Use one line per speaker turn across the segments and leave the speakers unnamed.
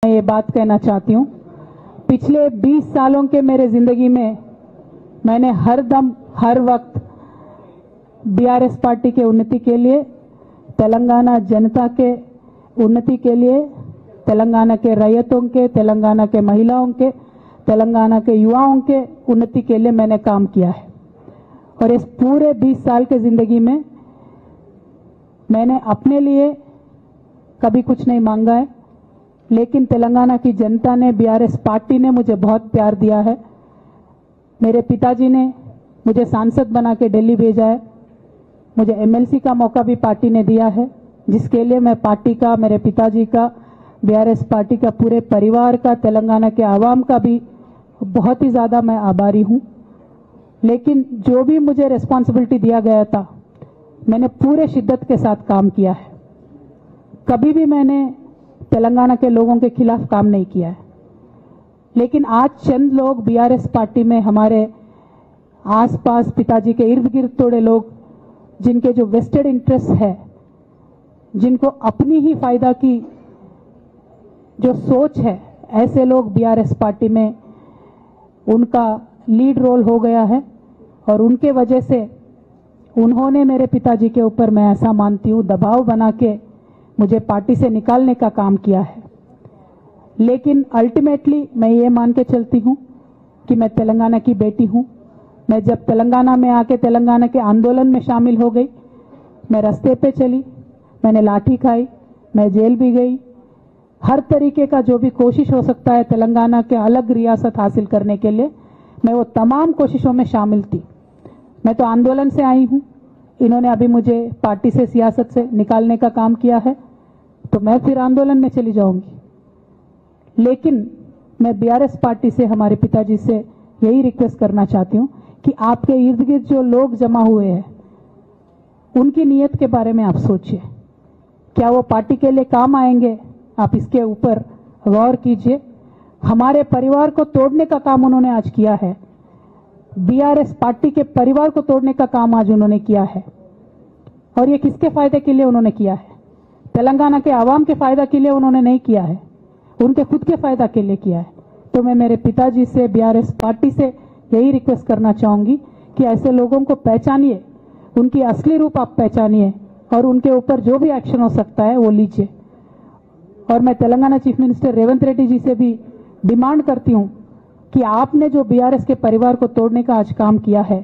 मैं ये बात कहना चाहती हूँ, पिछले 20 सालों के मेरे जिंदगी में मैंने हर दम हर वक्त बीआरएस पार्टी के उन्नति के लिए, तेलंगाना जनता के उन्नति के लिए, तेलंगाना के रैयतों के, तेलंगाना के महिलाओं के, तेलंगाना के युवाओं के उन्नति के लिए मैंने काम किया है। और इस पूरे 20 साल के जिंदगी में मैंने अपने लिए कभी कुछ नहीं मांगा है, लेकिन तेलंगाना की जनता ने, बीआरएस पार्टी ने मुझे बहुत प्यार दिया है। मेरे पिताजी ने मुझे सांसद बना के दिल्ली भेजा है, मुझे एमएलसी का मौका भी पार्टी ने दिया है, जिसके लिए मैं पार्टी का, मेरे पिताजी का, बीआरएस पार्टी का, पूरे परिवार का, तेलंगाना के आवाम का भी बहुत ही ज़्यादा मैं आभारी हूँ। लेकिन जो भी मुझे रिस्पॉन्सिबिलिटी दिया गया था, मैंने पूरे शिद्दत के साथ काम किया है। कभी भी मैंने तेलंगाना के लोगों के खिलाफ काम नहीं किया है। लेकिन आज चंद लोग बीआरएस पार्टी में, हमारे आसपास पिताजी के इर्द गिर्द थोड़े लोग, जिनके जो वेस्टेड इंटरेस्ट है, जिनको अपनी ही फायदा की जो सोच है, ऐसे लोग बीआरएस पार्टी में उनका लीड रोल हो गया है। और उनके वजह से उन्होंने मेरे पिताजी के ऊपर, मैं ऐसा मानती हूँ, दबाव बना के मुझे पार्टी से निकालने का काम किया है। लेकिन अल्टीमेटली मैं ये मान के चलती हूँ कि मैं तेलंगाना की बेटी हूँ। मैं जब तेलंगाना में आके तेलंगाना के आंदोलन में शामिल हो गई, मैं रास्ते पे चली, मैंने लाठी खाई, मैं जेल भी गई। हर तरीके का जो भी कोशिश हो सकता है तेलंगाना के अलग रियासत हासिल करने के लिए, मैं वो तमाम कोशिशों में शामिल थी। मैं तो आंदोलन से आई हूँ, इन्होंने अभी मुझे पार्टी से, सियासत से निकालने का काम किया है, तो मैं फिर आंदोलन में चली जाऊंगी। लेकिन मैं बीआरएस पार्टी से, हमारे पिताजी से यही रिक्वेस्ट करना चाहती हूँ कि आपके इर्द गिर्द जो लोग जमा हुए हैं, उनकी नीयत के बारे में आप सोचिए। क्या वो पार्टी के लिए काम आएंगे? आप इसके ऊपर गौर कीजिए। हमारे परिवार को तोड़ने का काम उन्होंने आज किया है। बीआरएस पार्टी के परिवार को तोड़ने का काम आज उन्होंने किया है। और ये किसके फायदे के लिए उन्होंने किया है? तेलंगाना के आवाम के फायदा के लिए उन्होंने नहीं किया है, उनके खुद के फायदा के लिए किया है। तो मैं मेरे पिताजी से, बीआरएस पार्टी से यही रिक्वेस्ट करना चाहूंगी कि ऐसे लोगों को पहचानिए, उनकी असली रूप आप पहचानिए, और उनके ऊपर जो भी एक्शन हो सकता है वो लीजिए। और मैं तेलंगाना चीफ मिनिस्टर रेवंत रेड्डी जी से भी डिमांड करती हूं कि आपने जो बीआरएस के परिवार को तोड़ने का आज काम किया है,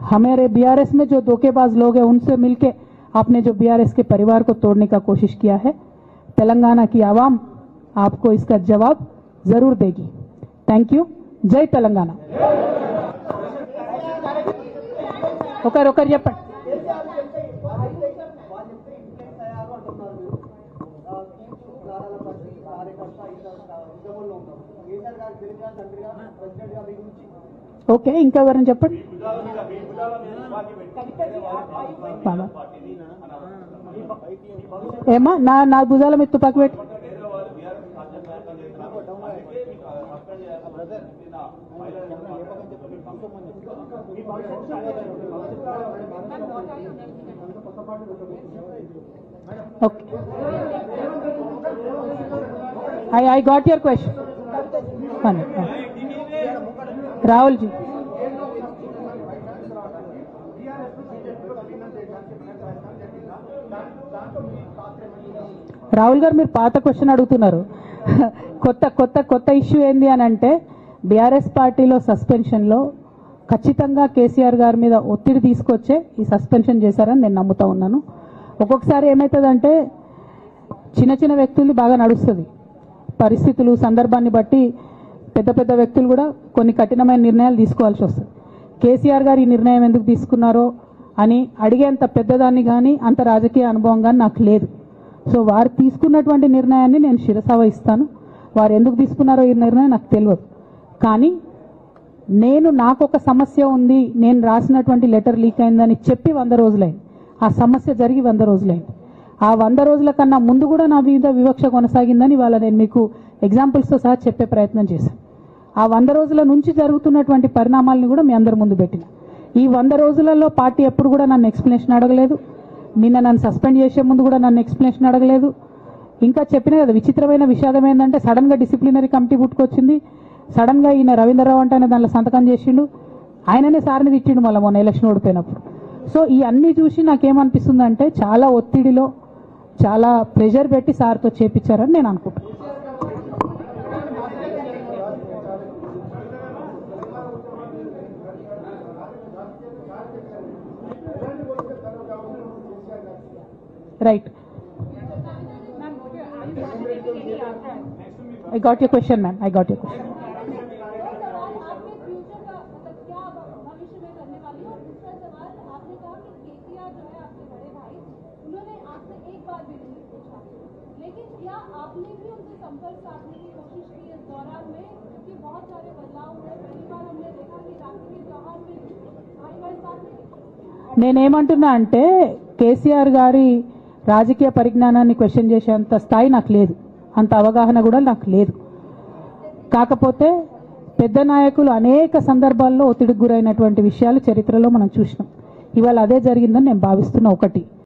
हमारे बीआरएस में जो धोखेबाज लोग हैं उनसे मिलके आपने जो बीआरएस के परिवार को तोड़ने का कोशिश किया है, तेलंगाना की आवाम आपको इसका जवाब जरूर देगी। Thank you. जय तेलंगाना। ओकर ఓకే, ఇంకా ఎవరైనా చెప్పండి. ఏమా నా భుజాల మీద తుపాకి పెట్టి okay. I got your question. Rahul ji, Rahul గారు మీరు పాత క్వశ్చన్ అడుగుతున్నారు. కొత్త ఇష్యూ ఏంది అని అంటే, బీఆర్ఎస్ పార్టీలో సస్పెన్షన్లో ఖచ్చితంగా కేసీఆర్ గారి మీద ఒత్తిడి తీసుకొచ్చే ఈ సస్పెన్షన్ చేశారని నేను నమ్ముతా ఉన్నాను. ఒక్కొక్కసారి ఏమవుతుందంటే, చిన్న చిన్న వ్యక్తులు బాగా నడుస్తుంది, పరిస్థితులు, సందర్భాన్ని బట్టి పెద్ద పెద్ద వ్యక్తులు కూడా కొన్ని కఠినమైన నిర్ణయాలు తీసుకోవాల్సి వస్తుంది. కేసీఆర్ గారు ఈ నిర్ణయం ఎందుకు తీసుకున్నారో అని అడిగేంత పెద్దదాన్ని కానీ, అంత రాజకీయ అనుభవం కానీ నాకు లేదు. సో వారు తీసుకున్నటువంటి నిర్ణయాన్ని నేను శిరస వహిస్తాను. వారు ఎందుకు తీసుకున్నారో ఈ నిర్ణయం నాకు తెలియదు. కానీ నాకు ఒక సమస్య ఉంది, నేను రాసినటువంటి లెటర్ లీక్ అయిందని చెప్పి 100 రోజులైంది. ఆ సమస్య జరిగి 100 రోజులైంది. ఆ 100 రోజుల కన్నా ముందు కూడా నా మీద వివక్ష కొనసాగిందని ఇవాళ నేను మీకు ఎగ్జాంపుల్స్తో సహా చెప్పే ప్రయత్నం చేశాను. ఆ 100 రోజుల నుంచి జరుగుతున్నటువంటి పరిణామాలను కూడా మీ అందరి ముందు పెట్టిన. ఈ 100 రోజులలో పార్టీ ఎప్పుడు కూడా నన్ను ఎక్స్ప్లెనేషన్ అడగలేదు. నిన్న నన్ను సస్పెండ్ చేసే ముందు కూడా నన్ను ఎక్స్ప్లెనేషన్ అడగలేదు. ఇంకా చెప్పిన కదా, విచిత్రమైన విషాదం ఏంటంటే సడన్ గా డిసిప్లినరీ కమిటీ పుట్టుకొచ్చింది. సడన్ గా ఈయన రవీంద్రరావు అంటే దాంట్లో సంతకం చేసిండు. ఆయననే సార్ని తిట్టిండు మళ్ళీ మొన్న ఎలక్షన్ ఓడిపోయినప్పుడు. సో ఈ అన్ని చూసి నాకేమనిపిస్తుందంటే చాలా ఒత్తిడిలో చాలా ప్రెషర్ పెట్టి సార్తో చేపించారని నేను అనుకుంటున్నాను. Right, I got your question, ma'am. I got your question.
सवाल आपने फ्यूचर का मतलब क्या भविष्य में करने वाली हो, और दूसरा सवाल आपने कहा कि केसीआर जो है आपके बड़े भाई, उन्होंने आपसे एक बार भी नहीं पूछा, लेकिन क्या आपने भी उनसे संपर्क साधने की कोशिश की इस दौरान में, क्योंकि बहुत सारे बदलाव हुए। पहली बार हमने देखा कि राष्ट्रीय त्योहार में भाई बहन साथ में।
నేనేమంటున్నా అంటే కేసీఆర్ గారి రాజకీయ పరిజ్ఞానాన్ని క్వశ్చన్ చేసేంత స్థాయి నాకు లేదు, అంత అవగాహన కూడా నాకు లేదు. కాకపోతే పెద్ద నాయకులు అనేక సందర్భాల్లో ఒత్తిడికి గురైనటువంటి విషయాలు చరిత్రలో మనం చూసినాం. ఇవాళ అదే జరిగిందని నేను భావిస్తున్నా. ఒకటి